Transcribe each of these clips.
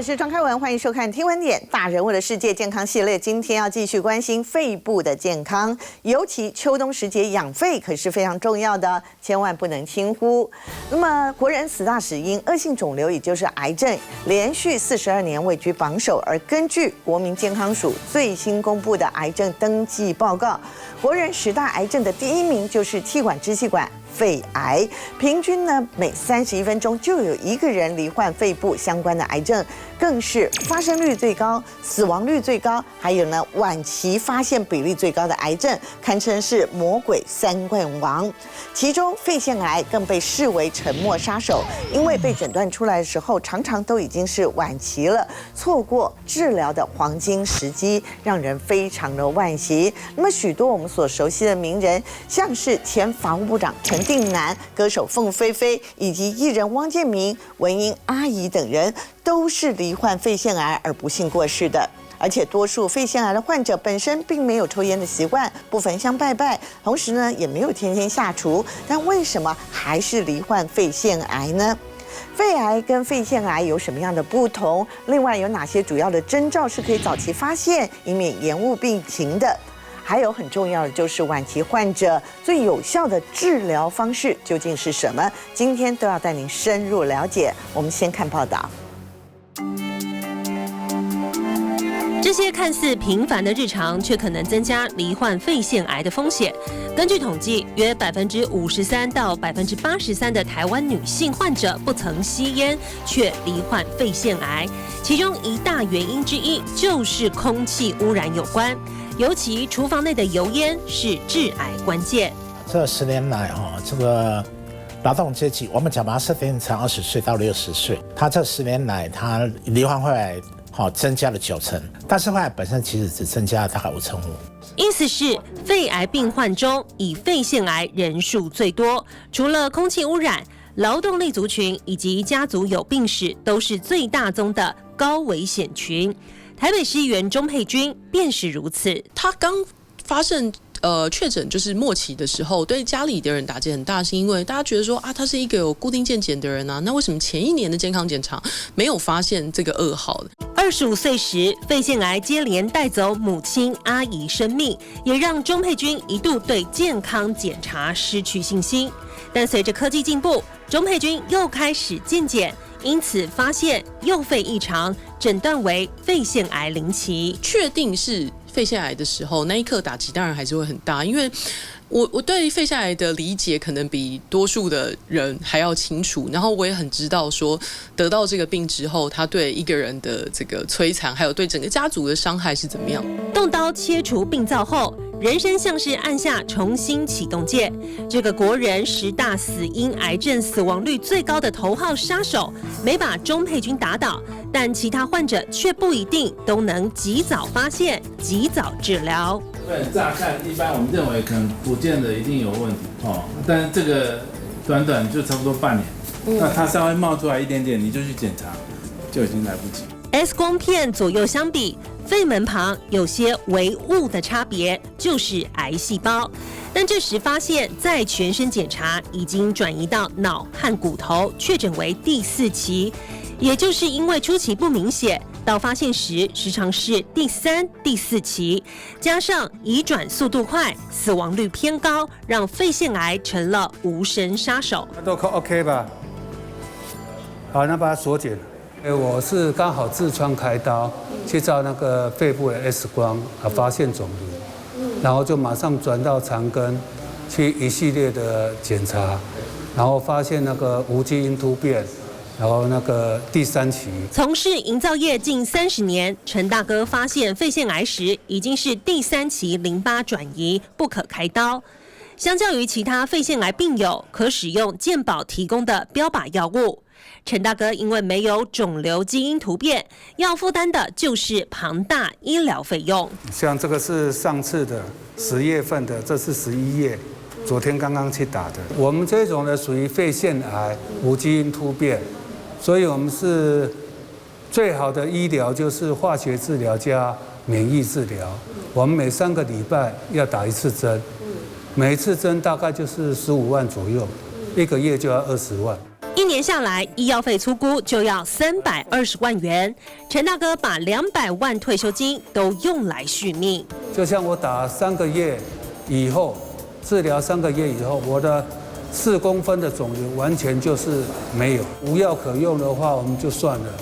是庄开文，欢迎收看《听闻点》大人物的世界健康系列。今天要继续关心肺部的健康，尤其秋冬时节养肺可是非常重要的，千万不能轻忽。那么，国人死大死因恶性肿瘤，也就是癌症，连续42年位居榜首。而根据国民健康署最新公布的癌症登记报告，国人10大癌症的第1名就是气管支气管肺癌，平均呢每31分钟就有1个人罹患肺部相关的癌症，更是发生率最高、死亡率最高，还有呢晚期发现比例最高的癌症，堪称是魔鬼3冠王。其中肺腺癌更被视为沉默杀手，因为被诊断出来的时候，常常都已经是晚期了，错过治疗的黄金时机，让人非常的惋惜。那么许多我们所熟悉的名人，像是前法务部长陈定南、歌手凤飞飞以及艺人汪建民、文英阿姨等人，都是罹患肺腺癌而不幸过世的。而且多数肺腺癌的患者本身并没有抽烟的习惯，不焚香拜拜，同时呢也没有天天下厨，但为什么还是罹患肺腺癌呢？肺癌跟肺腺癌有什么样的不同？另外有哪些主要的征兆是可以早期发现，以免延误病情的？还有很重要的就是晚期患者最有效的治疗方式究竟是什么？今天都要带您深入了解。我们先看报道。这些看似平凡的日常，却可能增加罹患肺腺癌的风险。根据统计，约53%到83%的台湾女性患者不曾吸烟，却罹患肺腺癌。其中一大原因之一就是空气污染有关，尤其厨房内的油烟是致癌关键。这10年来，这个劳动阶级，我们讲把它设定成20岁到60岁，他这10年来，他罹患肺癌增加了90%，但是肺癌本身其实只增加了大概5%。意思是，肺癌病患中以肺腺癌人数最多，除了空气污染，劳动力族群以及家族有病史都是最大宗的高危险群。台北市议员钟佩君便是如此。他刚发生确诊就是末期的时候，对家里的人打击很大，是因为大家觉得说啊，他是一个有固定健检的人啊，那为什么前1年的健康检查没有发现这个噩耗的？25岁时，肺腺癌接连带走母亲、阿姨生命，也让钟佩君一度对健康检查失去信心。但随着科技进步，钟佩君又开始健检，因此发现右肺异常，诊断为肺腺癌0期，确定是肺腺癌的时候，那一刻打击当然还是会很大，因为我对肺腺癌的理解可能比多数的人还要清楚，然后我也很知道说得到这个病之后，他对一个人的这个摧残，还有对整个家族的伤害是怎么样。动刀切除病灶后，人生像是按下重新启动键。这个国人10大死因癌症死亡率最高的头号杀手，没把钟佩君打倒，但其他患者却不一定都能及早发现、及早治疗。对，乍看一般我们认为可能不见得一定有问题但是这个短短就差不多半年，那它稍微冒出来一点点，你就去检查，就已经来不及。X 光片左右相比，肺门旁有些微物的差别，就是癌细胞。但这时发现，在全身检查已经转移到脑和骨头，确诊为第4期。也就是因为初期不明显，到发现时时常是第3、第4期，加上移转速度快，死亡率偏高，让肺腺癌成了无声杀手。都 OK 吧？好，那把它锁紧。我是刚好痔疮开刀，去照那个肺部的 X 光，发现肿瘤，然后就马上转到长庚，去一系列的检查，然后发现那个无基因突变。然后那个第3期，从事营造业近30年，陈大哥发现肺腺癌时已经是第3期淋巴转移，不可开刀。相较于其他肺腺癌病友，可使用健保提供的标靶药物。陈大哥因为没有肿瘤基因突变，要负担的就是庞大医疗费用。像这个是上次的10月份的，这是11月。昨天刚刚去打的，我们这种呢属于肺腺癌无基因突变，所以我们是最好的医疗就是化学治疗加免疫治疗。我们每3个礼拜要打1次针，每一次针大概就是15万左右，1个月就要20万。1年下来，医药费粗估就要320万元。陈大哥把200万退休金都用来续命。就像我打3个月以后，治疗3个月以后，我的4公分的肿瘤完全就是没有。无药可用的话，我们就算了。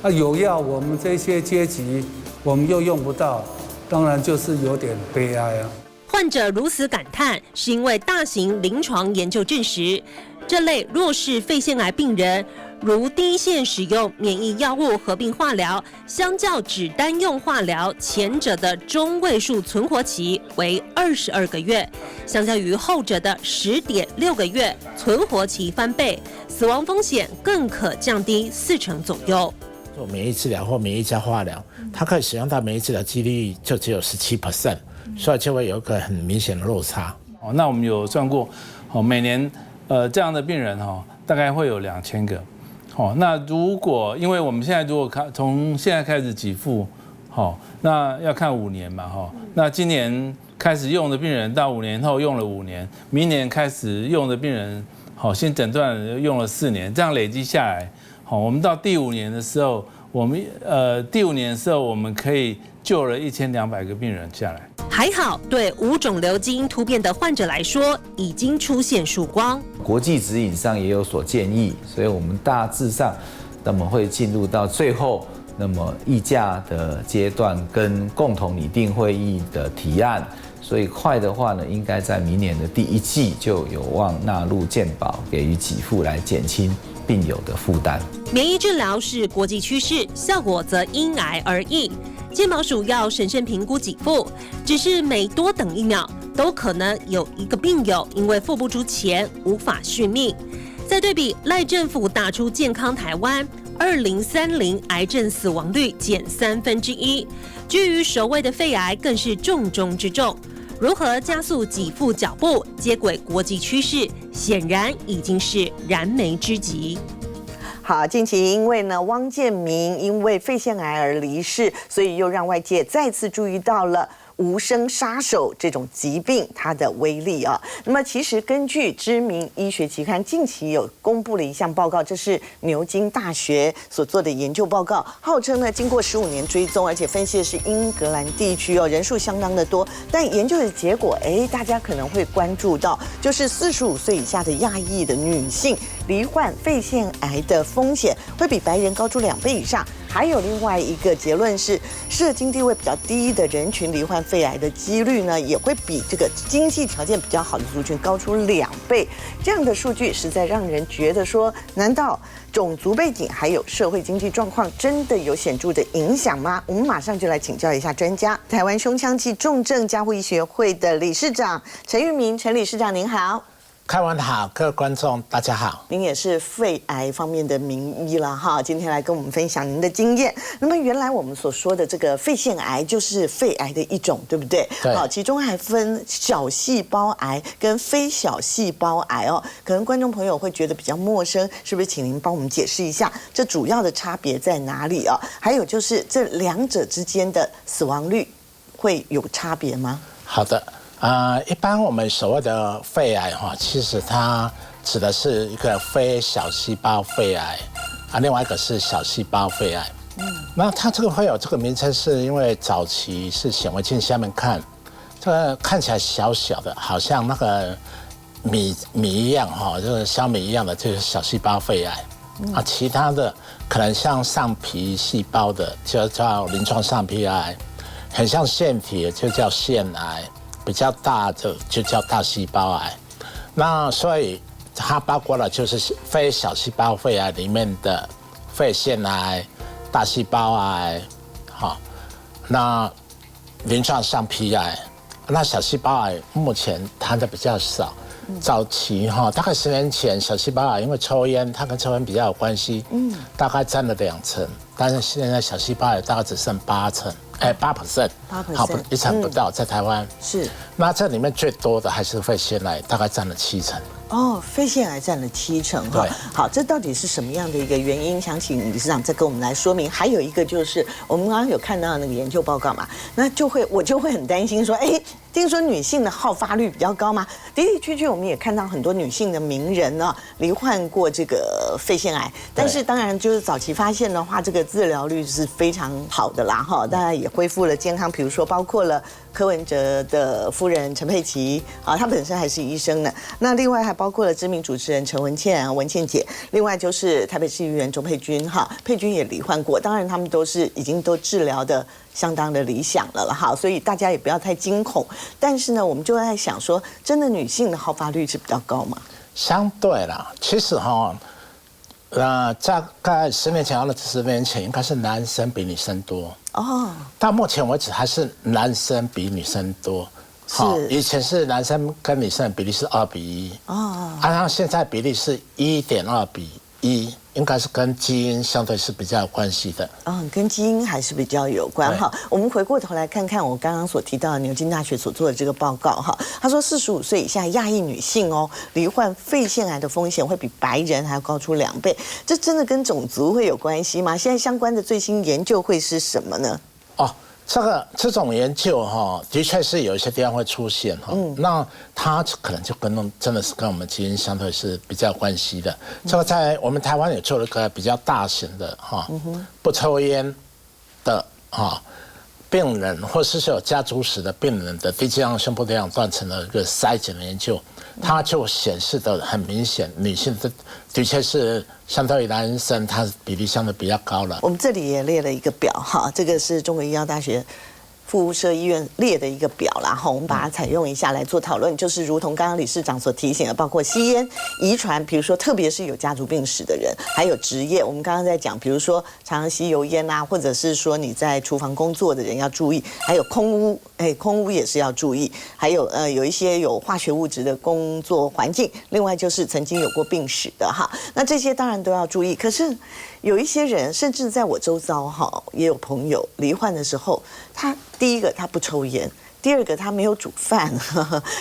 那有药，我们这些阶级我们又用不到，当然就是有点悲哀啊。患者如此感叹，是因为大型临床研究证实，这类弱势肺腺癌病人，如第一线使用免疫药物合并化疗，相较只单用化疗，前者的中位数存活期为22个月，相较于后者的10.6个月，存活期翻倍，死亡风险更可降低40%左右。做免疫治疗或免疫加化疗，它可以使用到免疫治疗几率就只有17%，所以就会有一个很明显的落差。那我们有算过，每年这样的病人大概会有2000个。那如果因为我们现在如果从现在开始给付，那要看5年嘛，那今年开始用的病人到5年后用了5年，明年开始用的病人，新诊断用了4年，这样累积下来。我们到第5年的时候，我们可以救了1200个病人下来。还好，对无肿瘤基因突变的患者来说，已经出现曙光。国际指引上也有所建议，所以我们大致上，那么会进入到最后，那么议价的阶段跟共同拟定会议的提案。所以快的话呢，应该在明年的第1季就有望纳入健保，给予给付来减轻病友的负担。免疫治疗是国际趋势，效果则因癌而异。健保署要审慎评估给付，只是每多等1秒，都可能有一个病友因为付不出钱无法续命。再对比赖政府打出健康台湾，2030癌症死亡率减1/3，居于首位的肺癌更是重中之重。如何加速给付脚步，接轨国际趋势，显然已经是燃眉之急。好，近期因为呢，汪建民因为肺腺癌而离世，所以又让外界再次注意到了无声杀手这种疾病它的威力啊。那么其实根据知名医学期刊近期有公布了一项报告，这是牛津大学所做的研究报告，号称呢经过15年追踪，而且分析的是英格兰地区哦，人数相当的多。但研究的结果，大家可能会关注到，就是45岁以下的亚裔的女性罹患肺腺癌的风险会比白人高出2倍以上。还有另外一个结论是，社经地位比较低的人群罹患肺癌的几率呢，也会比这个经济条件比较好的族群高出2倍。这样的数据实在让人觉得说，难道种族背景还有社会经济状况真的有显著的影响吗？我们马上就来请教一下专家，台湾胸腔及重症加护医学会的理事长陈玉明，陈理事长您好。开完好，各位观众大家好。您也是肺癌方面的名医了哈，今天来跟我们分享您的经验。那么原来我们所说的这个肺腺癌就是肺癌的一种，对不对？对。好，其中还分小细胞癌跟非小细胞癌哦。可能观众朋友会觉得比较陌生，是不是？请您帮我们解释一下，这主要的差别在哪里啊？还有就是这2者之间的死亡率会有差别吗？好的。一般我们所谓的肺癌其实它指的是一个非小细胞肺癌另外一个是小细胞肺癌。那它这个会有这个名称，是因为早期是显微镜下面看，这个看起来小小的，好像那个米一样就是小米一样的，就是小细胞肺癌。其他的可能像上皮细胞的就叫鳞状上皮癌，很像腺体的就叫腺癌。比较大的就叫大细胞癌，那所以它包括了就是非小细胞肺癌里面的肺腺癌、大细胞癌，那鳞状上皮癌，那小细胞癌目前谈的比较少。早期大概10年前，小细胞癌因为抽烟，它跟抽烟比较有关系，大概占了2%，但是现在小细胞癌大概只剩8%，好1成不到，在台湾是。那这里面最多的还是肺腺癌，大概占了7%。哦，肺腺癌占了70%哈。对，好，这到底是什么样的一个原因？想请理事长再跟我们来说明。还有一个就是我们刚刚有看到那个研究报告嘛，那我就会很担心说，哎，听说女性的好发率比较高嘛？的的确确，我们也看到很多女性的名人呢罹患过这个肺腺癌，但是当然就是早期发现的话，这个治疗率是非常好的啦哈，当然也恢复了健康，比如说包括了柯文哲的夫人陈佩琪啊，她本身还是医生呢。那另外还包括了知名主持人陈文茜啊，文茜姐，另外就是台北市议员周佩君哈，佩君也罹患过，当然他们已经都治疗的相当的理想了哈，所以大家也不要太惊恐。但是呢，我们就在想说，真的女性的好发率是比较高吗？相对啦，其实大概10年前或者10年前，应该是男生比女生多。哦，到目前为止还是男生比女生多。是，以前是男生跟女生的比例是2:1。哦，然后现在比例是1.2:1，应该是跟基因相对是比较有关系的。跟基因还是比较有关哈。我们回过头来看看我刚刚所提到的牛津大学所做的这个报告哈，他说45岁以下亚裔女性罹患肺腺癌的风险会比白人还要高出2倍，这真的跟种族会有关系吗？现在相关的最新研究会是什么呢？这种研究的确是有一些地方会出现那它可能就真的是跟我们基因相对是比较有关系的。这个在我们台湾也做了一个比较大型的不抽烟的病人，或是有家族史的病人的低剂量胸部内氧断层的一个筛检的研究，它就显示的很明显，女性的确是相对于男生，它比例相对比较高了。我们这里也列了一个表哈，这个是中国医药大学附设医院列的一个表啦哈，我们把它采用一下来做讨论，就是如同刚刚理事长所提醒的，包括吸烟、遗传，比如说特别是有家族病史的人，还有职业，我们刚刚在讲，比如说常常吸油烟啊，或者是说你在厨房工作的人要注意，还有空污，空污也是要注意，还有有一些有化学物质的工作环境，另外就是曾经有过病史的哈，那这些当然都要注意，可是有一些人，甚至在我周遭也有朋友罹患的时候，他第一个他不抽烟，第二个他没有煮饭，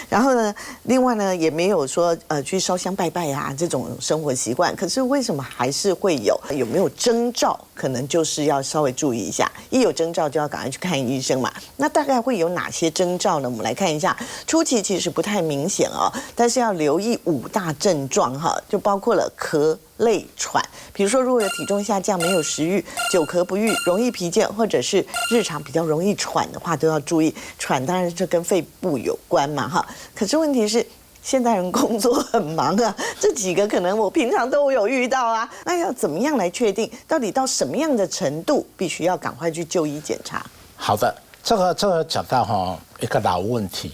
然后呢，另外呢也没有说去烧香拜拜啊这种生活习惯。可是为什么还是会有没有征兆？可能就是要稍微注意一下，一有征兆就要赶快去看医生嘛。那大概会有哪些征兆呢？我们来看一下，初期其实不太明显但是要留意5大症状就包括了咳、累、喘。比如说，如果有体重下降、没有食欲、久咳不愈、容易疲倦，或者是日常比较容易喘的话，都要注意。喘当然就跟肺部有关嘛可是问题是，现代人工作很忙啊，这几个可能我平常都有遇到啊。那要怎么样来确定，到底到什么样的程度，必须要赶快去就医检查？好的，这个讲到一个老问题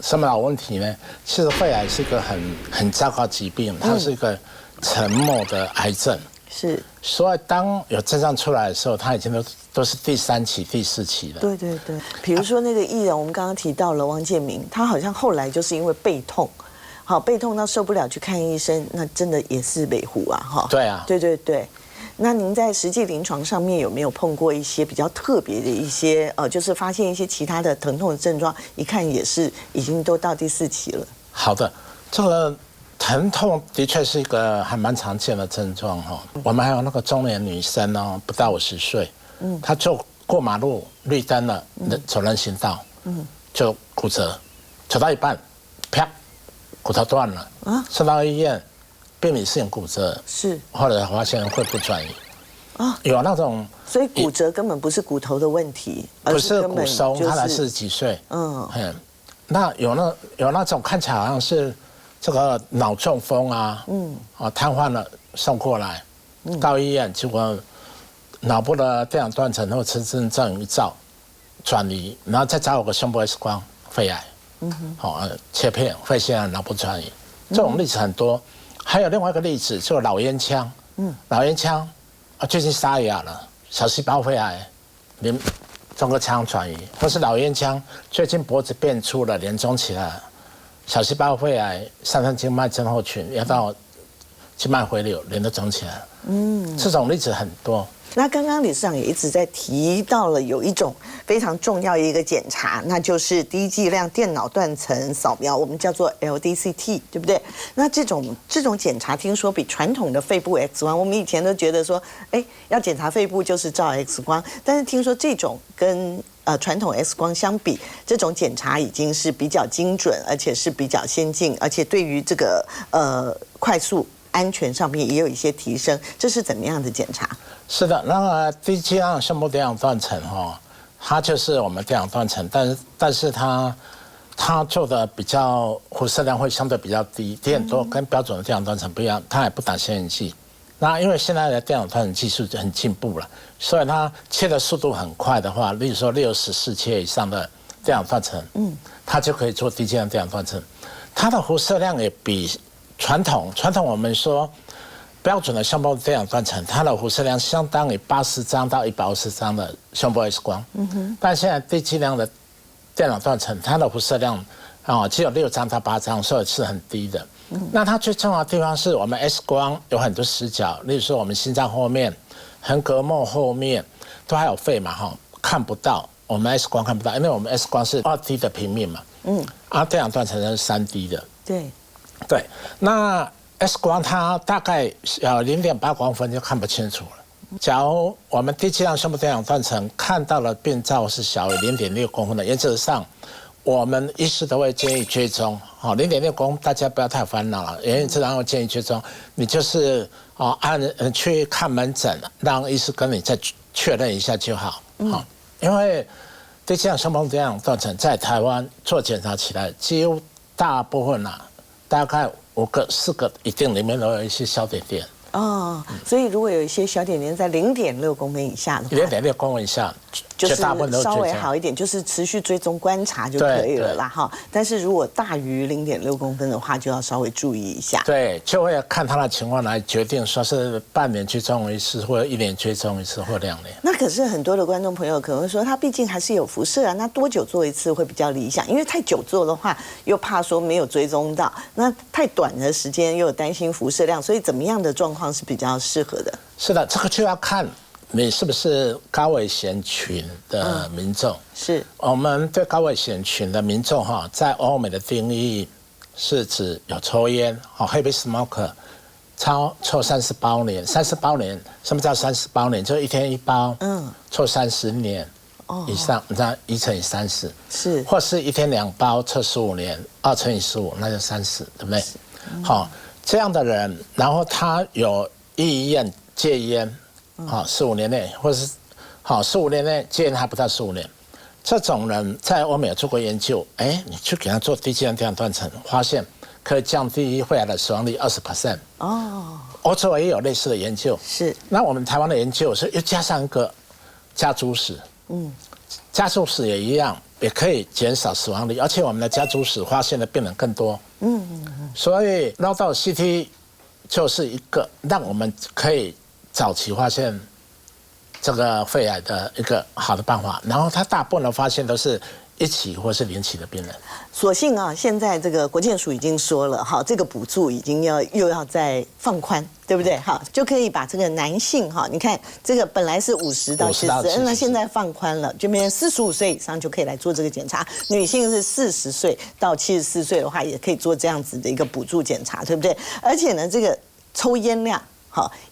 什么老问题呢？其实肺癌是一个很糟糕的疾病，它是一个沉默的癌症。是，所以当有症状出来的时候，它已经都是第3期、第4期了。对对对，比如说那个艺人，我们刚刚提到了王建民，他好像后来就是因为背痛，背痛到受不了去看医生，那真的也是北湖啊对啊，对对对。那您在实际临床上面有没有碰过一些比较特别的一些就是发现一些其他的疼痛的症状，一看也是已经都到第4期了？好的，这个疼痛的确是一个还蛮常见的症状我们还有那个中年女生不到50岁，她就过马路绿灯了，走人行道，就骨折，走到一半，啪，骨头断了送到医院，病理性骨折，是，后来发现肺部转移有那种，所以骨折根本不是骨头的问题，不是骨松，他才40几岁，那有那种看起来好像是这个脑中风瘫痪了送过来，到医院结果脑部的电氧断层或磁振症一照转移，然后再找我个胸部 X 光，肺癌，切片肺腺癌脑部转移，这种例子很多。还有另外一个例子，就是老烟枪，老烟枪最近沙哑了，小细胞肺癌，中个腔转移，或是老烟枪最近脖子变粗了，脸肿起来了，小细胞肺癌、上升静脉症候群要到静脉回流，脸都肿起来了。这种例子很多。那刚刚理事长也一直在提到了有一种非常重要的一个检查，那就是低剂量电脑断层扫描，我们叫做 LDCT， 对不对？那这种检查听说比传统的肺部 X 光，我们以前都觉得说，要检查肺部就是照 X 光，但是听说这种跟传统 X 光相比，这种检查已经是比较精准，而且是比较先进，而且对于这个快速安全上面也有一些提升。这是怎么样的检查？是的，那个低剂量胸部电脑断层它就是我们电脑断层，但是它做的比较辐射量会相对比较低，低很多，跟标准的电脑断层不一样，它也不打显影剂。那因为现在的电脑断层技术很进步了，所以它切的速度很快的话，例如说64切以上的电脑断层，它就可以做低剂量电脑断层。它的辐射量也比传统我们说标准的胸部电脑断层，它的辐射量相当于80张到150张的胸部 X 光。但现在低剂量的电脑断层，它的辐射量只有6张到8张，所以是很低的。那它最重要的地方是我们 X 光有很多死角，例如说我们心脏后面、横膈膜后面都还有肺嘛，看不到，我们 X 光看不到，因为我们 X 光是2D 的平面嘛，电脑断层是3D 的。对，那 X 光它大概0.8公分就看不清楚了。假如我们低剂量胸部电脑断层看到了病灶是小于0.6公分的，原则上我们医师都会建议追踪。0.6公分大家不要太烦恼了，原则上会建议追踪。你就是去看门诊，让医师跟你再确认一下就好。因为低剂量胸部电脑断层在台湾做检查起来，几乎大部分大概5个4个一定里面都有一些小点点。所以如果有一些小点点在0.6公分以下的话，0.6公分以下，就是稍微好一点，就是持续追踪观察就可以了啦但是如果大于0.6公分的话，就要稍微注意一下。对，就会看他的情况来决定，说是半年追踪一次，或者1年追踪一次，或2年。那可是很多的观众朋友可能会说，他毕竟还是有辐射啊，那多久做一次会比较理想？因为太久做的话，又怕说没有追踪到；那太短的时间又有担心辐射量，所以怎么样的状况是比较适合的？是的，这个就要看你是不是高危险群的民众。是我们对高危险群的民众在欧美的定义是指有抽烟heavy smoker， 抽30包年，30包年，什么叫30包年？就1天1包，抽30年以上，那1乘以30是，或是1天2包，抽15年，2乘以15，那就30，对不对？这样的人，然后他有意愿戒烟，15年内，或是15年内戒烟还不到15年，这种人在欧美有做过研究，你去给他做低剂量电脑断层，发现可以降低肺癌的死亡率20%。欧洲也有类似的研究。是。那我们台湾的研究是又加上一个家族史，家族史也一样，也可以减少死亡率，而且我们的家族史发现的病人更多。所以绕道 CT 就是一个让我们可以早期发现这个肺癌的一个好的办法，然后它大部分的发现都是1期或是0期的病人。所幸现在这个国健署已经说了，这个补助已经又要再放宽，对不对？就可以把这个男性你看这个本来是50到70，那现在放宽了，就变成45岁以上就可以来做这个检查。女性是40岁到74岁的话，也可以做这样子的一个补助检查，对不对？而且呢，这个抽烟量。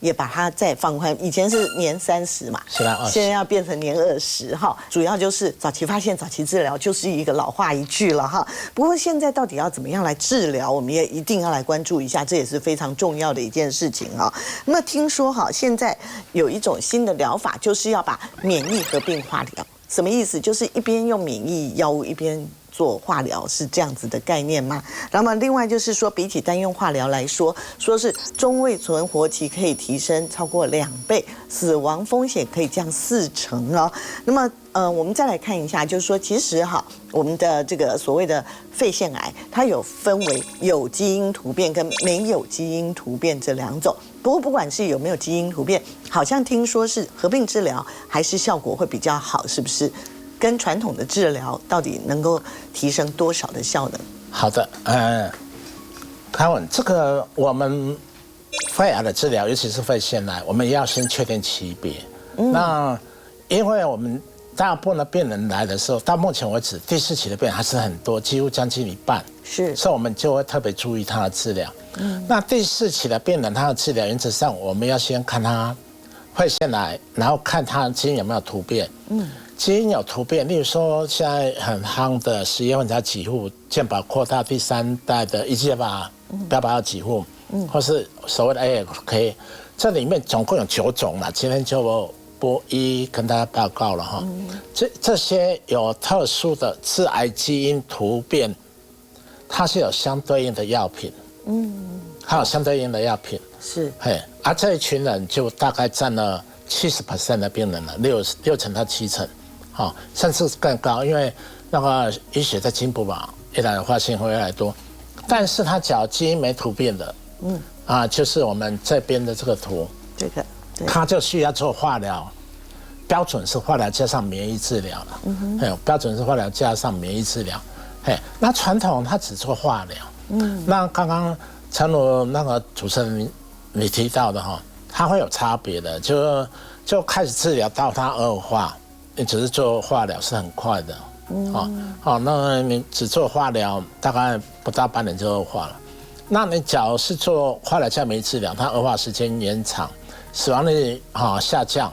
也把它再放宽，以前是年30嘛，现在要变成年20主要就是早期发现、早期治疗，就是一个老话一句了不过现在到底要怎么样来治疗，我们也一定要来关注一下，这也是非常重要的一件事情那么听说现在有一种新的疗法，就是要把免疫合并化疗，什么意思？就是一边用免疫药物一边做化疗，是这样子的概念吗？那么另外就是说，比起单用化疗来说，说是中位存活期可以提升超过2倍，死亡风险可以降40%那么我们再来看一下，就是说其实我们的这个所谓的肺腺癌，它有分为有基因突变跟没有基因突变这2种。不过不管是有没有基因突变，好像听说是合并治疗还是效果会比较好，是不是？跟传统的治疗到底能够提升多少的效能？好的，凯文，这个我们肺肺癌的治疗，尤其是肺腺癌，我们也要先确定级别。那因为我们大部分的病人来的时候，到目前为止第4期的病人还是很多，几乎将近一半。是，所以我们就会特别注意他的治疗。那第4期的病人，他的治疗原则上我们要先看他肺腺癌，然后看他基因有没有突变。基因有突变，例如说现在很夯的10月份才给付健保扩大第3代的178标靶药给付，或是所谓的 ALK， 这里面总共有9种了，今天就不一一跟大家报告了哈。这些有特殊的致癌基因突变，它是有相对应的药品，它有相对应的药品，是，而这一群人就大概占了70% 的病人了，6成到7成，甚至更高，因为那个医学在进步嘛，越来发现会越来越多。但是他只要基因没突变的，就是我们这边的这个图，这个，他就需要做化疗，标准是化疗加上免疫治疗了，标准是化疗加上免疫治疗，那传统他只做化疗，那刚刚陈如那个主持人你提到的哈，它会有差别的，就开始治疗到它恶化，你只是做化疗是很快的，那你只做化疗大概不到半年就恶化了，那你假如是做化疗加免疫治疗，它恶化时间延长，死亡率下降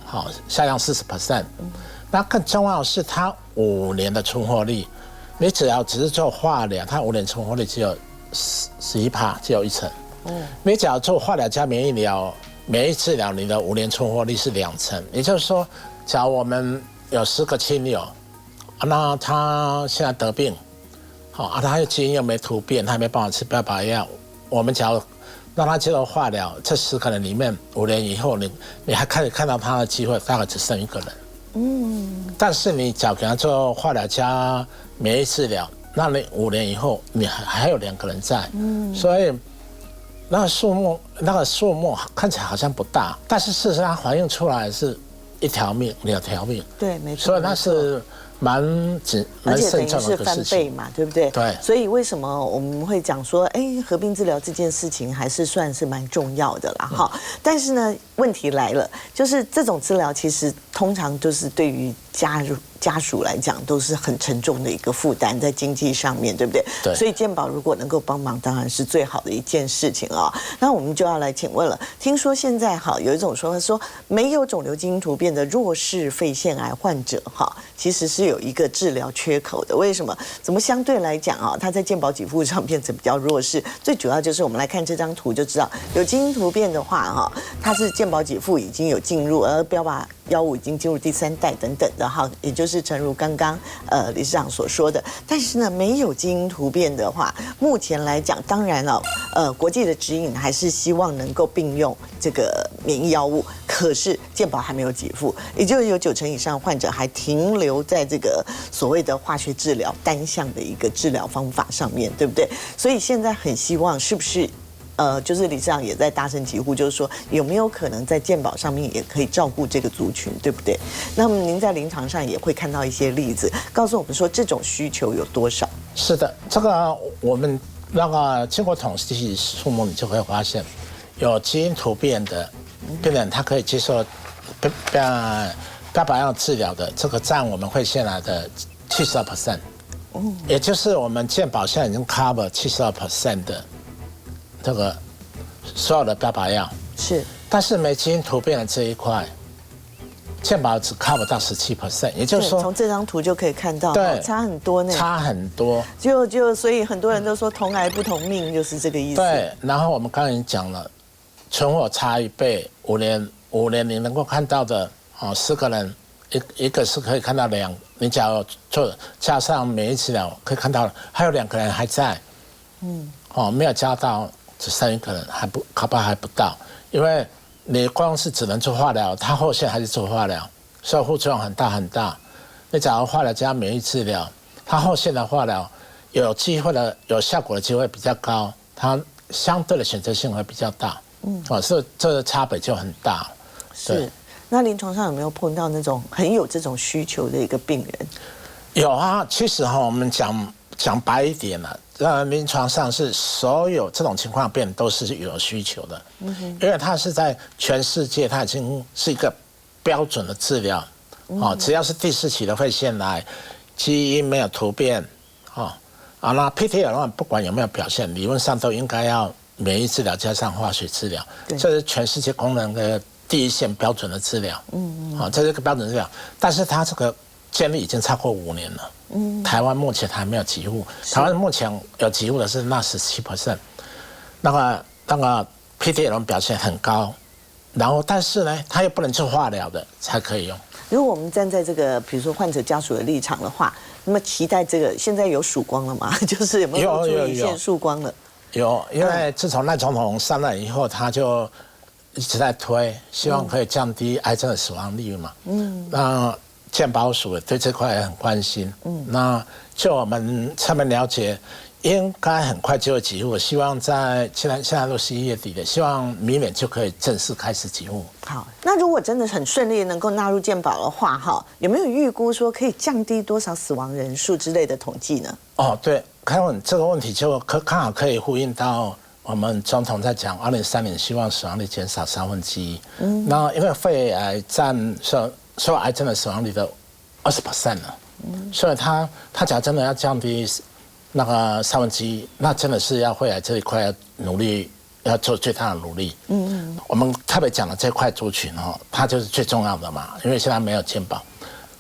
40%，那更重要的是它5年的存活率，你只是做化疗，它5年存活率只有11%，只有1成。你只要做化疗加免疫治疗，你的5年存活率是2成。也就是说，假如我们有10个亲友，那他现在得病，他基因又没突变，他没办法吃标靶药，我们假如让他接受化疗，这10个人里面5年以后，你还可以看到他的机会大概只剩1个人。但是你假如给他做化疗加免疫治疗，那你5年以后你还有2个人在，所以那个数目看起来好像不大，但是事实上反映出来是1条命、2条命，对，没错，所以那是蛮慎重的一个事情，而且等于是翻倍嘛，对不对？对。所以为什么我们会讲说，合并治疗这件事情还是算是蛮重要的啦，哈。但是呢，问题来了，就是这种治疗其实通常就是对于家属来讲都是很沉重的一个负担，在经济上面，对不对？对。所以健保如果能够帮忙，当然是最好的一件事情啊。那我们就要来请问了，听说现在有一种说法说，没有肿瘤基因突变的弱势肺腺癌患者其实是有一个治疗缺口的。为什么？怎么相对来讲它在健保给付上变成比较弱势？最主要就是我们来看这张图就知道，有基因突变的话它是健保给付已经有进入，而标靶药物已经进入第3代等等的也就是诚如刚刚理事长所说的。但是呢，没有基因突变的话，目前来讲，当然国际的指引还是希望能够并用这个免疫药物，可是健保还没有给付，也就是有9成以上患者还停留在这个所谓的化学治疗单项的一个治疗方法上面，对不对？所以现在很希望是不是就是理事长也在大声疾呼，就是说有没有可能在健保上面也可以照顾这个族群，对不对？那么您在临床上也会看到一些例子，告诉我们说这种需求有多少？是的，这个我们那个经过统计数目，你就会发现，有基因突变的病人，他可以接受标靶药治疗的，这个占我们肺腺癌的72%，也就是我们健保现在已经 cover 72% 的这个所有的标靶药是，但是没基因突变的这一块，健保只 cover 到17%，也就是说，从这张图就可以看到，对，差很多呢，差很多。所以很多人都说同癌不同命，就是这个意思。对，然后我们刚才讲了，存活差1倍，5年你能够看到的10个人，一个是可以看到你假如做加上免疫治疗可以看到，还有2个人还在，没有加到。只剩1个人恐怕还不到，因为你光是只能做化疗，他后线还是做化疗，所以副作用很大很大。你假如化疗加免疫治疗，他后线的化疗有效果的机会比较高，它相对的选择性会比较大。所以这个差别就很大。是，那临床上有没有碰到那种很有这种需求的一个病人？有啊，其实我们讲讲白一点了，临床上是所有这种情况病人都是有需求的，因为它是在全世界，它已经是一个标准的治疗，只要是第4期的肺腺癌，基因没有突变，那 PTL1 不管有没有表现，理论上都应该要免疫治疗加上化学治疗，这是全世界公认的第一线标准的治疗，这是一个标准治疗，但是它这个建立已经超过5年了。台湾目前还没有给付，台湾目前有给付的是那17%，那个 PTL1 表现很高，然后但是呢，它又不能做化疗的才可以用。如果我们站在这个比如说患者家属的立场的话，那么期待这个现在有曙光了吗？就是有没有出现曙光了？有，因为自从赖总统上任以后，他就一直在推，希望可以降低癌症的死亡率嘛。那健保署对这块也很关心。那就我们上面了解，应该很快就会给付。希望在现在都11月底了，希望明年就可以正式开始给付。好，那如果真的很顺利能够纳入健保的话，有没有预估说可以降低多少死亡人数之类的统计呢？对，看问这个问题就刚好可以呼应到我们总统在讲2030希望死亡率减少1/3。那因为肺癌占所有癌症的死亡率的20% 了，所以他假如真的要降低那个1/3，那真的是要肺癌这一块要努力，要做最大的努力。我们特别讲的这块族群它就是最重要的嘛，因为现在没有健保，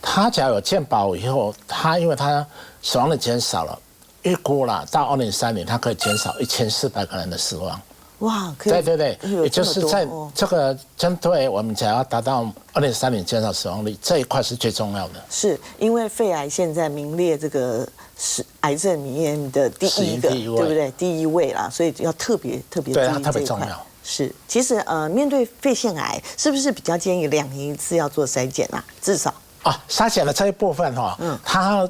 他假如有健保以后，因为他死亡率减少了，预估了到2030，他可以减少1400个人的死亡。哇，对，也就是在这个针对我们想要达到2030减少死亡率这一块是最重要的。是因为肺癌现在名列这个是癌症里面的第一个，对不对？第1位啦，所以要特别注意这一块。对，特别重要。是，其实面对肺腺癌，是不是比较建议2年1次要做筛检啊？至少筛检的这一部分它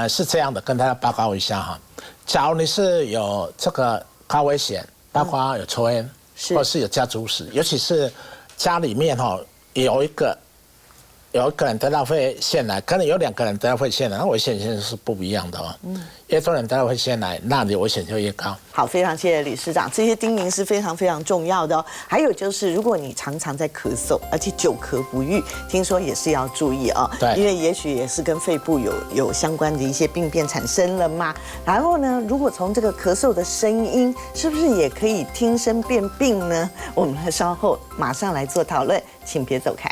是这样的，跟大家报告一下假如你是有这个高危险。包括有抽烟，或是有家族史，尤其是家里面有一个人得到肺腺癌，可能有2个人得到肺腺癌，那危险性是不一样的越多人得到肺腺癌，那你危险就越高。好，非常谢谢理事长，这些叮咛是非常非常重要的还有就是，如果你常常在咳嗽，而且久咳不愈，听说也是要注意对，因为也许也是跟肺部有相关的一些病变产生了嘛。然后呢，如果从这个咳嗽的声音，是不是也可以听声辨病呢？我们稍后马上来做讨论，请别走开。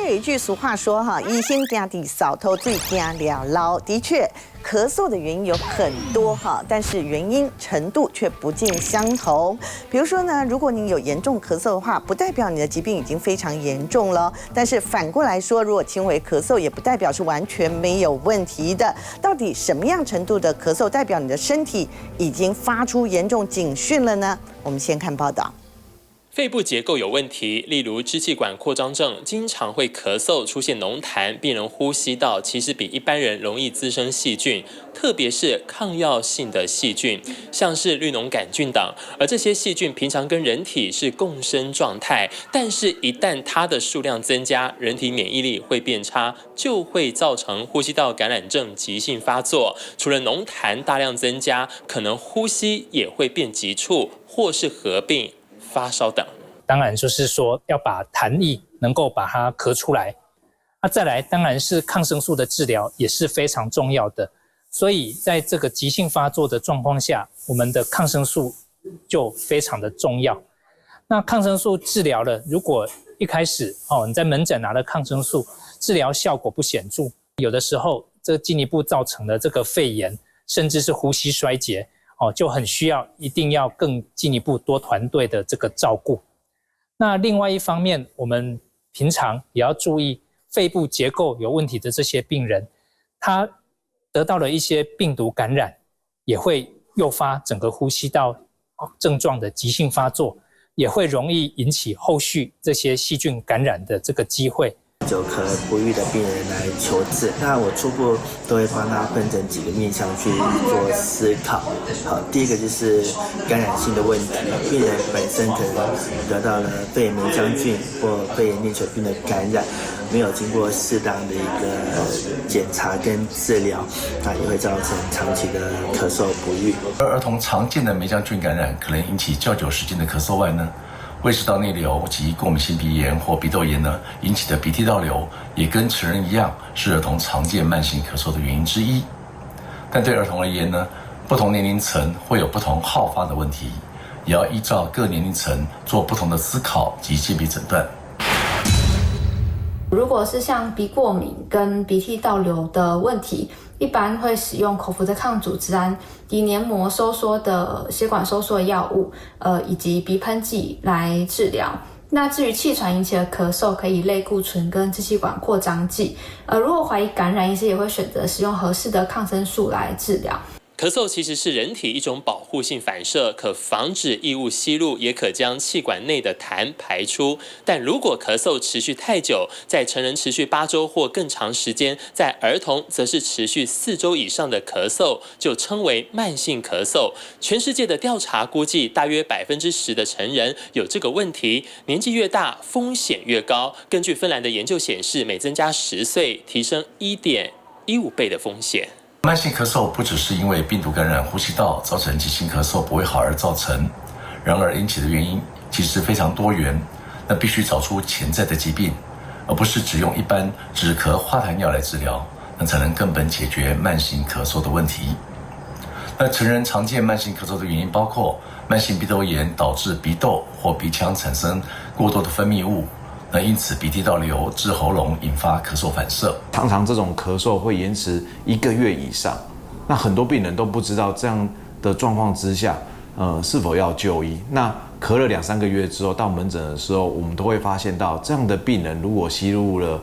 有一句俗话说医生惊地扫头最惊了捞，的确咳嗽的原因有很多但是原因程度却不尽相同。比如说呢，如果你有严重咳嗽的话，不代表你的疾病已经非常严重了，但是反过来说，如果轻微咳嗽也不代表是完全没有问题的。到底什么样程度的咳嗽代表你的身体已经发出严重警讯了呢？我们先看报道。肺部结构有问题，例如支气管扩张症，经常会咳嗽，出现浓痰，病人呼吸道其实比一般人容易滋生细菌，特别是抗药性的细菌，像是绿脓杆菌等。而这些细菌平常跟人体是共生状态，但是一旦它的数量增加，人体免疫力会变差，就会造成呼吸道感染症急性发作。除了浓痰大量增加，可能呼吸也会变急促，或是合并发烧等。当然就是说要把痰液能够把它咳出来。再来当然是抗生素的治疗也是非常重要的。所以在这个急性发作的状况下，我们的抗生素就非常的重要。那抗生素治疗了，如果一开始你在门诊拿了抗生素，治疗效果不显著，有的时候这进一步造成了这个肺炎，甚至是呼吸衰竭。就很需要一定要更进一步多团队的这个照顾。那另外一方面，我们平常也要注意肺部结构有问题的这些病人，他得到了一些病毒感染，也会诱发整个呼吸道症状的急性发作，也会容易引起后续这些细菌感染的这个机会。久咳不愈的病人来求治，那我初步都会帮他分成几个面向去做思考。好，第一个就是感染性的问题，病人本身可能得到了肺炎梅浆菌或肺炎链球菌的感染，没有经过适当的一个检查跟治疗，那也会造成长期的咳嗽不愈。而儿童常见的梅浆菌感染可能引起较久时间的咳嗽外呢，胃食道内流及过敏性鼻炎或鼻窦炎呢引起的鼻涕倒流，也跟成人一样是儿童常见慢性咳嗽的原因之一。但对儿童而言呢，不同年龄层会有不同好发的问题，也要依照各年龄层做不同的思考及鉴别诊断。如果是像鼻过敏跟鼻涕倒流的问题，一般会使用口服的抗组织胺、抵黏膜收缩的血管收缩的药物，以及鼻喷剂来治疗。那至于气喘引起的咳嗽，可以类固醇跟支气管扩张剂。如果怀疑感染，医师也会选择使用合适的抗生素来治疗。咳嗽其实是人体一种保护性反射，可防止异物吸入，也可将气管内的痰排出。但如果咳嗽持续太久，在成人持续8周或更长时间，在儿童则是持续4周以上的咳嗽，就称为慢性咳嗽。全世界的调查估计，大约10%的成人有这个问题，年纪越大，风险越高。根据芬兰的研究显示，每增加10岁，提升1.15倍的风险。慢性咳嗽不只是因为病毒感染呼吸道造成急性咳嗽不会好而造成，然而引起的原因其实非常多元，那必须找出潜在的疾病，而不是只用一般止咳化痰药来治疗，那才能根本解决慢性咳嗽的问题。那成人常见慢性咳嗽的原因包括慢性鼻窦炎导致鼻窦或鼻腔产生过多的分泌物，那因此鼻涕倒流至喉咙，引发咳嗽反射。常常这种咳嗽会延迟1个月以上，那很多病人都不知道这样的状况之下，是否要就医。那咳了2-3个月之后，到门诊的时候，我们都会发现到这样的病人如果吸入了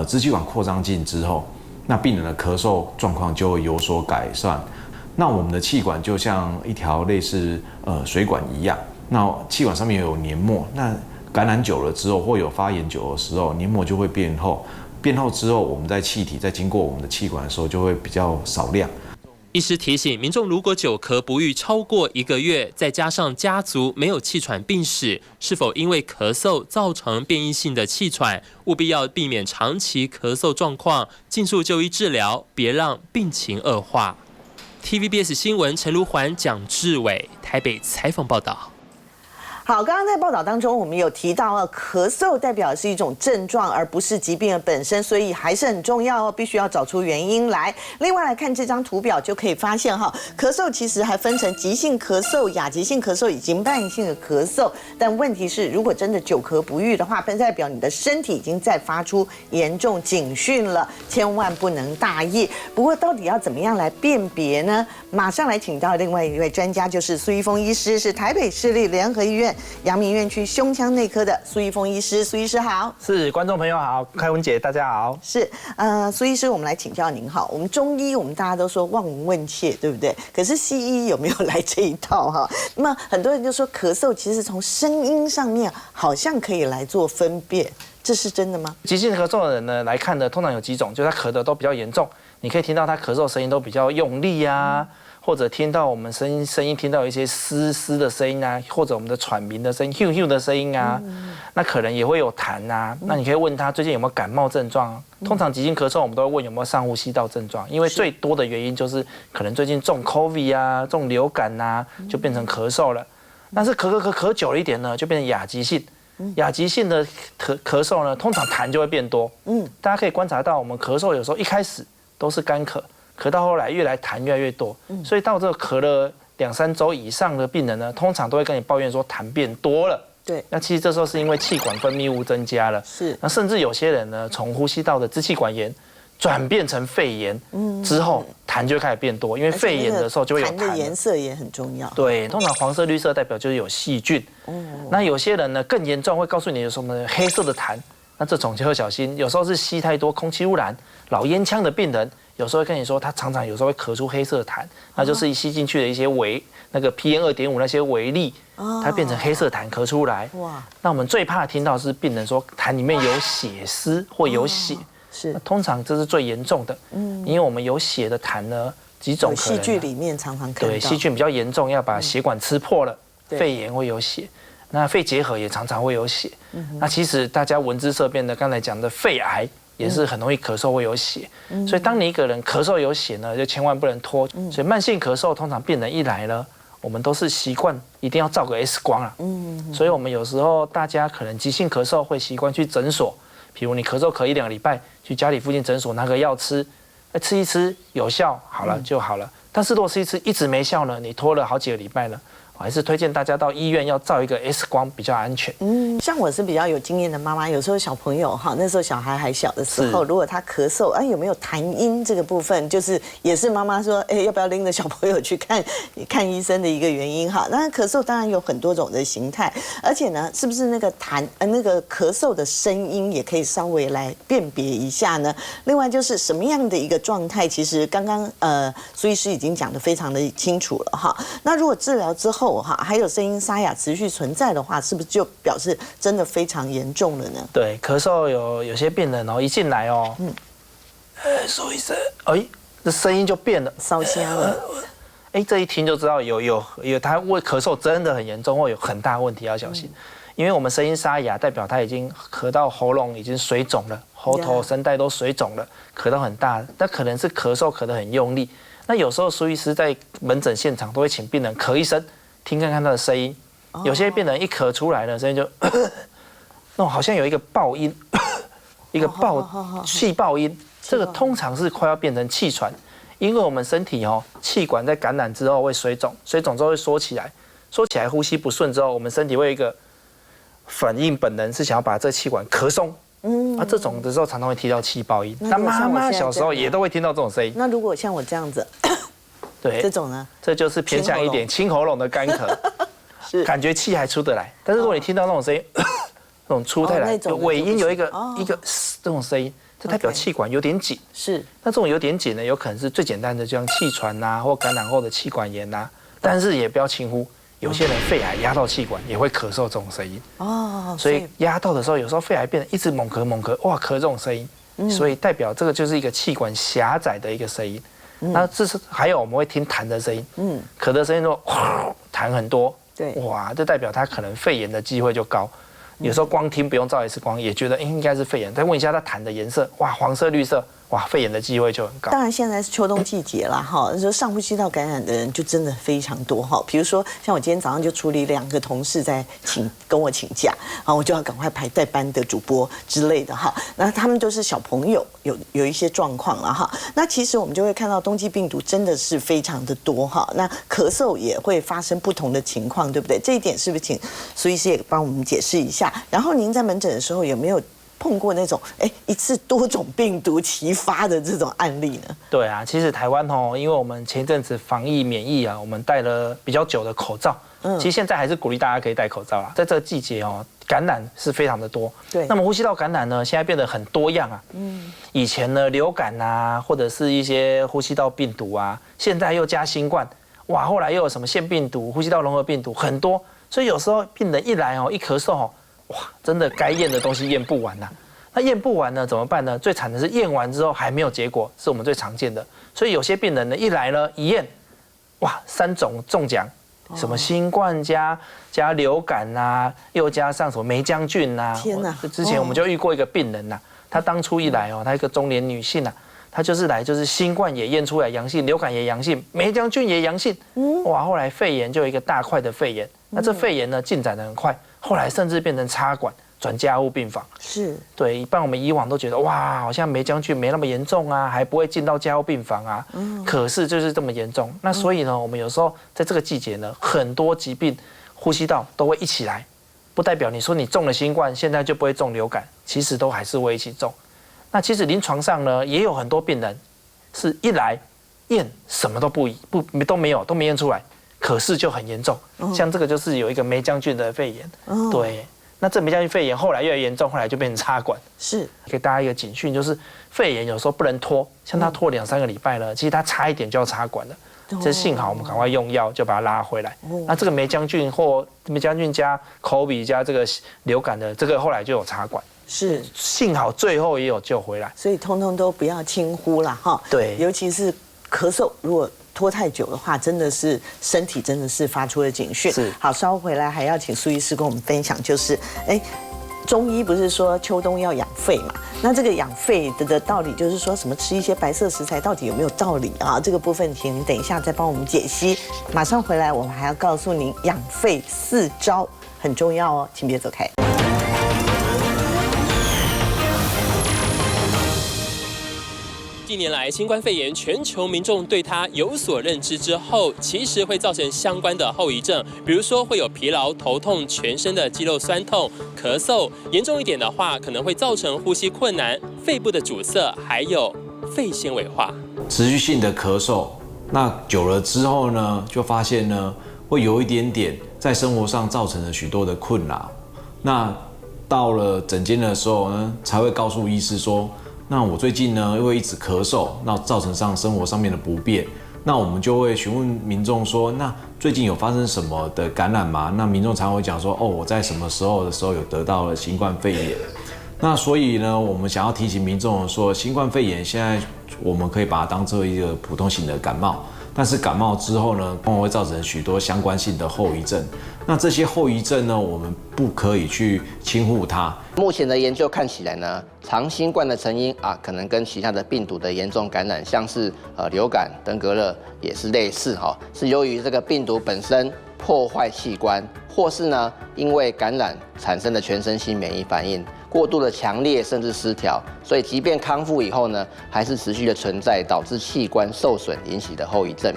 支气管扩张剂之后，那病人的咳嗽状况就会有所改善。那我们的气管就像一条类似水管一样，那气管上面有黏膜，那感染久了之后，或有发炎久的时候，黏膜就会变厚。变厚之后，我们在气体在经过我们的气管的时候，就会比较少量。医师提醒民众，如果久咳不愈超过1个月，再加上家族没有气喘病史，是否因为咳嗽造成变异性的气喘，务必要避免长期咳嗽状况，尽速就医治疗，别让病情恶化。TVBS 新闻陈如环、蒋志伟台北采访报道。好，刚刚在报道当中，我们有提到咳嗽代表的是一种症状，而不是疾病的本身，所以还是很重要哦，必须要找出原因来。另外来看这张图表就可以发现咳嗽其实还分成急性咳嗽、亚急性咳嗽以及慢性的咳嗽。但问题是，如果真的久咳不愈的话，代表你的身体已经在发出严重警讯了，千万不能大意。不过到底要怎么样来辨别呢？马上来请到另外一位专家，就是苏一峰医师，是台北市立联合医院阳明院区胸腔内科的苏一峰医师。苏医师好。是，观众朋友好，开文姐大家好。是，苏医师，我们来请教您好。我们中医，我们大家都说望闻问切，对不对？可是西医有没有来这一套哈？那么很多人就说咳嗽其实从声音上面好像可以来做分辨，这是真的吗？急性咳嗽的人呢，来看的通常有几种，就是他咳的都比较严重，你可以听到他咳嗽声音都比较用力啊。或者听到我们声音听到一些嘶的声音啊，或者我们的喘鸣的声音、咻的声音啊，那可能也会有痰啊。那你可以问他最近有没有感冒症状。通常急性咳嗽我们都会问有没有上呼吸道症状，因为最多的原因就是可能最近中 COVID 啊、中流感啊，就变成咳嗽了。但是咳久了一点呢，就变成亚急性。亚急性的咳嗽呢，通常痰就会变多。大家可以观察到，我们咳嗽有时候一开始都是干咳。咳到后来越来痰越来越多，所以到这个咳了2-3周以上的病人呢，通常都会跟你抱怨说痰变多了。对，那其实这时候是因为气管分泌物增加了。是，那甚至有些人呢，从呼吸道的支气管炎转变成肺炎之后，痰就开始变多，因为肺炎的时候就会有痰。痰的颜色也很重要。对，通常黄色、绿色代表就是有细菌。那有些人呢更严重，会告诉你有什么黑色的痰。那这种就要小心，有时候是吸太多空气污染，老烟枪的病人有时候会跟你说，他常常有时候会咳出黑色痰，那就是吸进去的一些那个 PM2.5那些微粒，它变成黑色痰咳出来。哇！那我们最怕听到是病人说痰里面有血丝或有血，是通常这是最严重的。因为我们有血的痰呢，几种可能戏剧里面常常看到，对，细菌比较严重，要把血管吃破了，肺炎会有血。那肺结核也常常会有血。那其实大家闻之色变的，刚才讲的肺癌也是很容易咳嗽会有血。所以当你一个人咳嗽有血呢，就千万不能拖。所以慢性咳嗽通常病人一来呢，我们都是习惯一定要照个 X 光啊。所以我们有时候大家可能急性咳嗽会习惯去诊所，比如你咳嗽咳1-2个礼拜，去家里附近诊所拿个药吃，吃一吃有效好了就好了。但是如果吃一吃一直没效呢，你拖了好几个礼拜了。我还是推荐大家到医院要照一个 X 光比较安全。像我是比较有经验的妈妈，有时候小朋友哈，那时候小孩还小的时候，如果他咳嗽，有没有痰音这个部分，就是也是妈妈说，要不要拎着小朋友去看医生的一个原因哈。那咳嗽当然有很多种的形态，而且呢，是不是那个那个咳嗽的声音也可以稍微来辨别一下呢？另外就是什么样的一个状态，其实刚刚苏医师已经讲得非常的清楚了哈。那如果治疗之后还有声音沙哑持续存在的话，是不是就表示真的非常严重了呢？对，咳嗽有些病人一进来苏医生，这声音就变了，烧瞎了。这一听就知道有他会咳嗽真的很严重，或有很大问题要小心。因为我们声音沙哑，代表他已经咳到喉咙已经水肿了，喉头声带都水肿了，咳到很大，那可能是咳嗽咳得很用力。那有时候苏医师在门诊现场都会请病人咳一声。听看看他的声音，有些病人一咳出来呢，声音就那种好像有一个爆音，一个气爆音，这个通常是快要变成气喘，因为我们身体气管在感染之后会水肿，水肿之后会缩起来，缩起来呼吸不顺之后，我们身体会有一个反应本能是想要把这气管咳松。这种的时候常常会听到气爆音。那妈妈小时候也都会听到这种声音。那如果像我这样子。对，这种呢，这就是偏向一点清喉咙的干咳，是感觉气还出得来。但是如果你听到那种声音，那种出太来，尾音有一个这种声音，这代表气管有点紧。是，那这种有点紧呢，有可能是最简单的，就像气喘呐，或感染后的气管炎呐。但是也不要轻忽，有些人肺癌压到气管也会咳嗽这种声音。所以压到的时候，有时候肺癌变得一直猛咳，哇，咳这种声音，所以代表这个就是一个气管狭窄的一个声音。那这是还有我们会听痰的声音，咳的声音说痰很多，对，哇，这代表他可能肺炎的机会就高。有时候光听不用照 X 光，也觉得应该是肺炎。再问一下他痰的颜色，哇，黄色、绿色，哇，肺炎的机会就很高。当然现在是秋冬季节啦，说上呼吸道感染的人就真的非常多哈。比如说像我今天早上就处理2个同事在跟我请假，我就要赶快排代班的主播之类的哈。那他们都是小朋友，有一些状况了哈。那其实我们就会看到冬季病毒真的是非常的多哈。那咳嗽也会发生不同的情况，对不对？这一点是不是请苏医师也帮我们解释一下？然后您在门诊的时候有没有碰过那种一次多种病毒齐发的这种案例呢？对啊，其实台湾因为我们前一阵子防疫免疫我们戴了比较久的口罩，其实现在还是鼓励大家可以戴口罩啦。在这个季节感染是非常的多，对。那么呼吸道感染呢，现在变得很多样啊。以前呢流感啊，或者是一些呼吸道病毒啊，现在又加新冠，哇，后来又有什么腺病毒、呼吸道融合病毒，很多。所以有时候病人一来一咳嗽哇，真的该验的东西验不完呐。那验不完呢怎么办呢？最惨的是验完之后还没有结果，是我们最常见的。所以有些病人呢一来呢一验，哇，3种中奖，什么新冠加流感啊，又加上什么梅浆菌啊。天哪！之前我们就遇过一个病人呐，她当初一来她一个中年女性啊，她就是来就是新冠也验出来阳性，流感也阳性，梅浆菌也阳性，哇，后来肺炎就有一个大块的肺炎。那这肺炎呢进展得很快，后来甚至变成插管转加护病房。是对，一般我们以往都觉得哇，好像梅浆菌没那么严重啊，还不会进到加护病房啊。可是就是这么严重。那所以呢，我们有时候在这个季节呢，很多疾病呼吸道都会一起来，不代表你说你中了新冠，现在就不会中流感，其实都还是会一起中。那其实临床上呢，也有很多病人是一来验什么都都没有，都没验出来。可是就很严重，像这个就是有一个梅浆菌的肺炎，对。那这没将军肺炎后来越来越严重，后来就变成插管。是给大家一个警讯，就是肺炎有时候不能拖，像他拖2、3个礼拜了，其实他差一点就要插管了。这幸好我们赶快用药就把它拉回来。那这个霉菌加 COVID 加这个流感的这个后来就有插管。是，幸好最后也有救回来。所以通通都不要轻忽啦哈。对，尤其是咳嗽，如果拖太久的话，真的是身体真的是发出了警讯。是，好，稍后回来还要请苏医师跟我们分享，就是中医不是说秋冬要养肺嘛？那这个养肺的道理就是说什么吃一些白色食材到底有没有道理啊？这个部分请您等一下再帮我们解析。马上回来，我们还要告诉您养肺4招很重要哦，请别走开。近年来，新冠肺炎全球民众对它有所认知之后，其实会造成相关的后遗症，比如说会有疲劳、头痛、全身的肌肉酸痛、咳嗽，严重一点的话，可能会造成呼吸困难、肺部的阻塞，还有肺纤维化。持续性的咳嗽，那久了之后呢，就发现呢，会有一点点在生活上造成了许多的困扰。那到了诊间的时候呢，才会告诉医师说，那我最近呢，因为一直咳嗽，那造成生活上面的不便。那我们就会询问民众说，那最近有发生什么的感染吗？那民众常会讲说，我在什么时候有得到了新冠肺炎。那所以呢，我们想要提醒民众说，新冠肺炎现在我们可以把它当做一个普通型的感冒，但是感冒之后呢，往往会造成许多相关性的后遗症。那这些后遗症呢，我们不可以去轻忽它。目前的研究看起来呢，长新冠的成因可能跟其他的病毒的严重感染，像是流感、登革热也是类似是由于这个病毒本身破坏器官，或是呢因为感染产生的全身性免疫反应过度的强烈甚至失调，所以即便康复以后呢，还是持续的存在，导致器官受损引起的后遗症。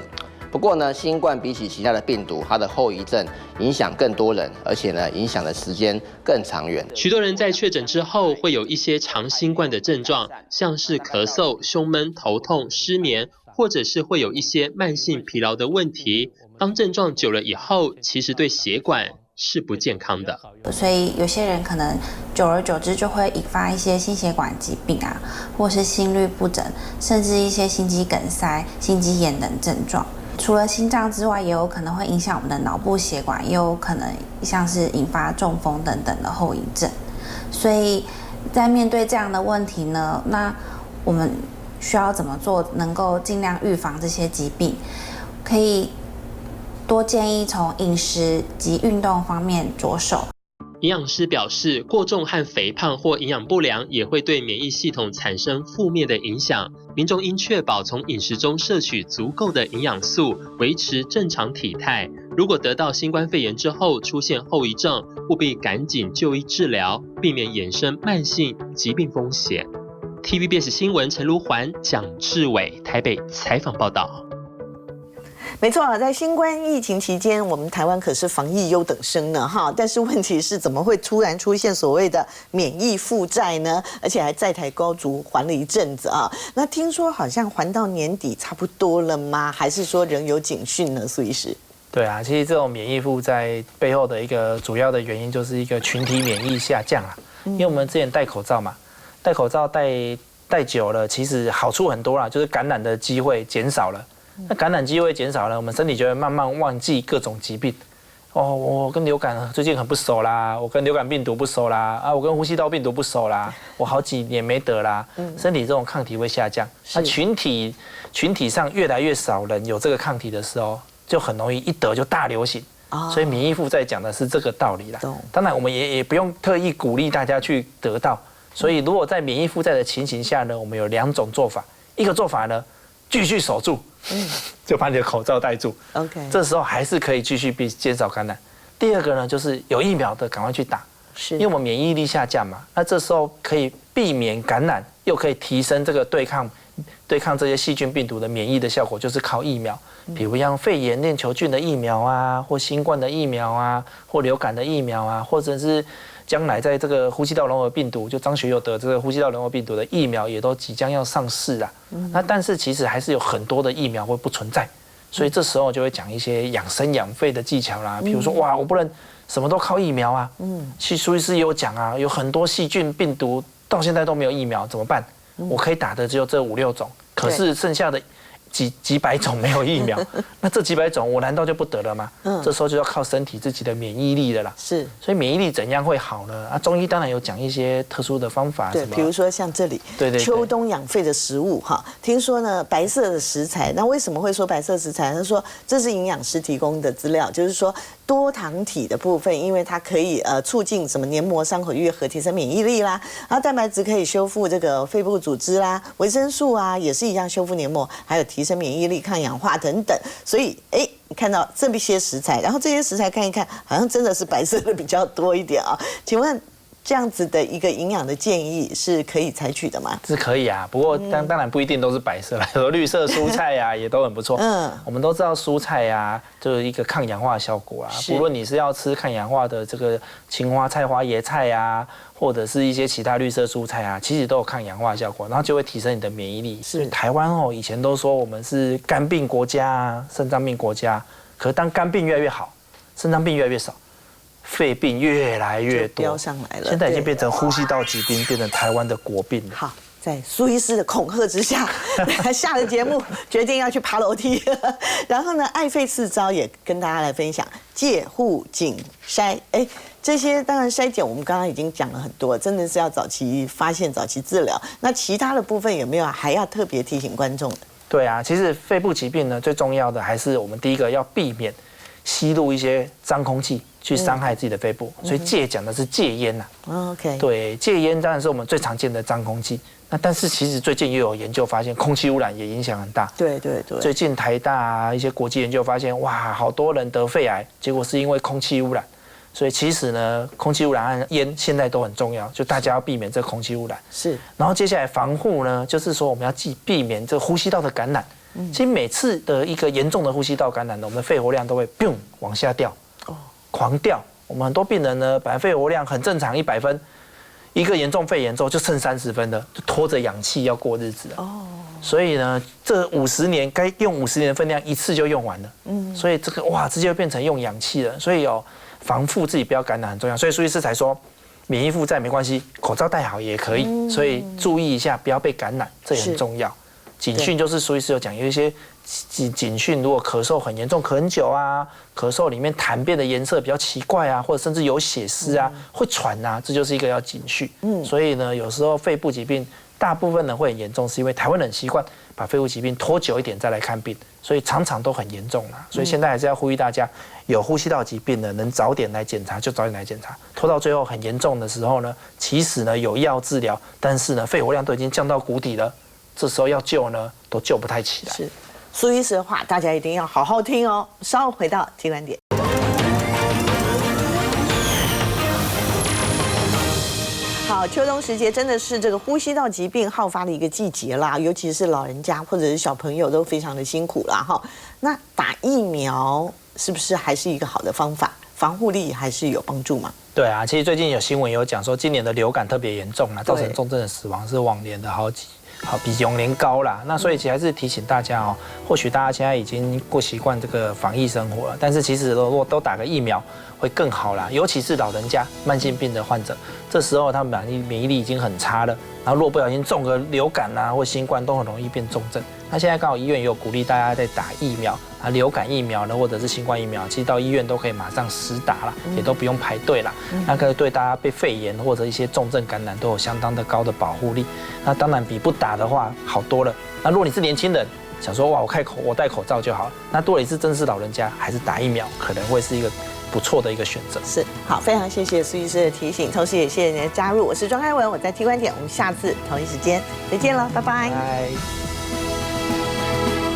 不过呢，新冠比起其他的病毒，它的后遗症影响更多人，而且呢，影响的时间更长远。许多人在确诊之后，会有一些长新冠的症状，像是咳嗽、胸闷、头痛、失眠，或者是会有一些慢性疲劳的问题。当症状久了以后，其实对血管是不健康的。所以有些人可能久而久之就会引发一些心血管疾病或是心律不整，甚至一些心肌梗塞、心肌炎等症状。除了心脏之外，也有可能会影响我们的脑部血管，也有可能像是引发中风等等的后遗症。所以在面对这样的问题呢，那我们需要怎么做能够尽量预防这些疾病？可以多建议从饮食及运动方面着手。营养师表示，过重和肥胖或营养不良也会对免疫系统产生负面的影响。民众应确保从饮食中摄取足够的营养素，维持正常体态。如果得到新冠肺炎之后出现后遗症，务必赶紧就医治疗，避免衍生慢性疾病风险。TVBS 新闻陈如环、蒋志伟台北采访报道。没错，在新冠疫情期间，我们台湾可是防疫优等生呢，但是问题是，怎么会突然出现所谓的免疫负债呢？而且还债台高筑，还了一阵子啊。那听说好像还到年底差不多了吗？还是说仍有警讯呢？苏医师？对啊，其实这种免疫负债背后的一个主要的原因，就是一个群体免疫下降因为我们之前戴口罩嘛，戴口罩戴久了，其实好处很多啦，就是感染的机会减少了。那感染机会减少了，我们身体就会慢慢忘记各种疾病。我跟流感最近很不熟啦，我跟流感病毒不熟啦，我跟呼吸道病毒不熟啦，我好几年没得啦，身体这种抗体会下降。那群体上越来越少人有这个抗体的时候，就很容易一得就大流行。所以免疫负债讲的是这个道理啦。当然我们也不用特意鼓励大家去得到。所以如果在免疫负债的情形下呢，我们有2种做法。一个做法呢，继续守住，就把你的口罩戴住。OK， 这时候还是可以继续减少感染。第二个呢，就是有疫苗的赶快去打，因为我们免疫力下降嘛，那这时候可以避免感染，又可以提升这个对抗这些细菌病毒的免疫的效果，就是靠疫苗。比如像肺炎链球菌的疫苗或新冠的疫苗或流感的疫苗或者是将来在这个呼吸道融合病毒，就张学友得这个呼吸道融合病毒的疫苗也都即将要上市啦。那但是其实还是有很多的疫苗会不存在，所以这时候就会讲一些养生养肺的技巧啦。比如说我不能什么都靠疫苗啊。其实苏医师也有讲啊，有很多细菌病毒到现在都没有疫苗，怎么办？我可以打的只有这5、6种，可是剩下的几百种没有疫苗，那这几百种我难道就不得了吗？这时候就要靠身体自己的免疫力了啦。是，所以免疫力怎样会好呢？啊，中医当然有讲一些特殊的方法，对，比如说像这里，对秋冬养肺的食物哈，听说呢白色的食材，那为什么会说白色食材？他说这是营养师提供的资料，就是说多糖体的部分，因为它可以促进什么黏膜伤口愈合，提升免疫力啦，然后蛋白质可以修复这个肺部组织啦，维生素啊也是一样修复黏膜，还有提升免疫力、抗氧化等等。所以你看到这些食材，然后这些食材看一看，好像真的是白色的比较多一点啊。请问这样子的一个营养的建议是可以采取的吗？是可以啊，不过当然不一定都是白色啦，有绿色蔬菜呀也都很不错。我们都知道蔬菜呀就是一个抗氧化的效果啊，不论你是要吃抗氧化的这个青花菜、花椰菜呀，或者是一些其他绿色蔬菜啊，其实都有抗氧化的效果，然后就会提升你的免疫力。是台湾以前都说我们是肝病国家啊、肾脏病国家，可是当肝病越来越好，肾脏病越来越少，肺病越来越多，飙上来了。现在已经变成呼吸道疾病，变成台湾的国病了。好，在苏医师的恐吓之下，下了节目决定要去爬楼梯。然后呢，爱肺4招也跟大家来分享：戒、护、颈、筛。这些当然筛检我们刚刚已经讲了很多，真的是要早期发现、早期治疗。那其他的部分有没有还要特别提醒观众的？对啊，其实肺部疾病呢，最重要的还是我们第一个要避免吸入一些脏空气去伤害自己的肺部，所以戒讲的是戒烟呐。OK， 对，戒烟当然是我们最常见的脏空气。那但是其实最近又有研究发现，空气污染也影响很大。对。最近台大啊一些国际研究发现，哇，好多人得肺癌，结果是因为空气污染。所以其实呢，空气污染和烟现在都很重要，就大家要避免这空气污染。是。然后接下来防护呢，就是说我们要避免这呼吸道的感染。其实每次的一个严重的呼吸道感染呢，我们的肺活量都会砰往下掉，狂掉。我们很多病人呢，本来肺活量很正常100分，一个严重肺炎之后就剩30分的，就拖着氧气要过日子了。所以呢，这50年该用50年的分量一次就用完了。所以这个直接变成用氧气了。所以防护自己不要感染很重要。所以苏医师才说，免疫负债没关系，口罩戴好也可以。所以注意一下，不要被感染，这也很重要。警讯就是苏医师有讲，有一些警讯，如果咳嗽很严重，咳很久啊，咳嗽里面痰变的颜色比较奇怪啊，或者甚至有血丝啊，会喘啊，这就是一个要警讯。所以呢，有时候肺部疾病大部分人会很严重，是因为台湾人习惯把肺部疾病拖久一点再来看病，所以常常都很严重啦。所以现在还是要呼吁大家，有呼吸道疾病的能早点来检查就早点来检查，拖到最后很严重的时候呢，其实呢有药治疗，但是呢肺活量都已经降到谷底了，这时候要救呢都救不太起来。是，苏医师的话大家一定要好好听哦。稍后回到T观点。好，秋冬时节真的是这个呼吸道疾病好发的一个季节啦，尤其是老人家或者是小朋友都非常的辛苦啦哈。那打疫苗是不是还是一个好的方法？防护力还是有帮助吗？对啊，其实最近有新闻有讲说，今年的流感特别严重啦，造成重症的死亡是往年的比往年高啦。那所以其实还是提醒大家或许大家现在已经不习惯这个防疫生活了，但是其实如果都打个疫苗会更好啦，尤其是老人家、慢性病的患者，这时候他们免疫力已经很差了，然后如果不小心中个流感啊或新冠都很容易变重症。那现在刚好医院也有鼓励大家在打疫苗啊，流感疫苗呢或者是新冠疫苗，其实到医院都可以马上实打啦，也都不用排队啦。那个对大家被肺炎或者一些重症感染都有相当的高的保护力。那当然比不打的话好多了。那如果你是年轻人，想说哇我戴口罩就好了，那如果你是真是老人家，还是打疫苗可能会是一个不错的一个选择。是，好，非常谢谢苏医师的提醒，同时也谢谢您的加入。我是庄开文，我在T观点，我们下次同一时间再见了，拜拜。